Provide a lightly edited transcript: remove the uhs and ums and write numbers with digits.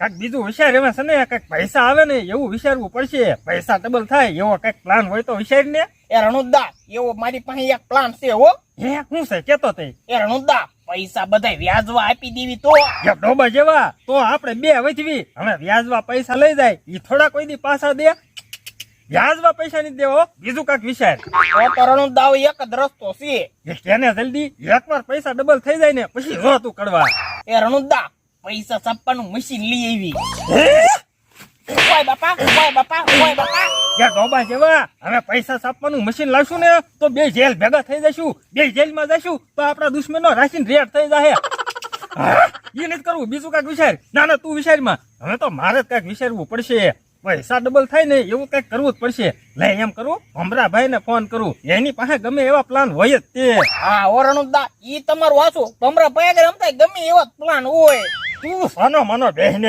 કાંઈક બીજું વિચાર એમાં છે ને કાંઈક પૈસા આવે ને એવું વિચારવું પડશે. પૈસા ડબલ થાય એવો કાંઈક પ્લાન હોય તો વિચાર ને. એ રણુદા એવો મારી પાસે એક પ્લાન છે હો. હે શું છે કેતો તે? એ રણુદા પૈસા બધા વ્યાજવા આપી દેવી તો. એક ડોબા જેવા તો આપણે બે વચવી હવે વ્યાજવા પૈસા લઈ જાય ઈ થોડા કોઈ દી પાછા દે. વ્યાજવા પૈસા નહીં દેવો બીજું કાંઈક વિચાર. તો રણુદા એક જ રસ્તો છે. એ કેને જલ્દી એકવાર પૈસા ડબલ થઈ જાય ને પછી જો તું કરવા. એ રણુદા પૈસા છાપવાનું મશીન લઈ આવી. ઓય બાપા ઓય બાપા ઓય બાપા. યા ડોબા જેવા હવે પૈસા છાપવાનું મશીન લાવશું ને તો બે જેલ ભેગા થઈ જશું. બે જેલમાં જશું તો આપણા દુશ્મનો રાશિન રેડ થઈ જાય. એ નથી કરવું બીજું કાંઈક વિચાર. ના ના તું વિચારમાં. હવે તો મારે જ કાંઈક વિચારવું પડશે. પૈસા ડબલ થાય ને એવું કંઈક કરવું જ પડશે. લે એમ કરું ભમરાભાઈ ને ફોન કરું એની પાસે ગમે એવા પ્લાન હોય જ તે. હા ઓ રણુદા ઈ તમારું વાંચો ભમરા ભાઈ રમતા ગમે એવા પ્લાન હોય. તું સાનો માનો બેહને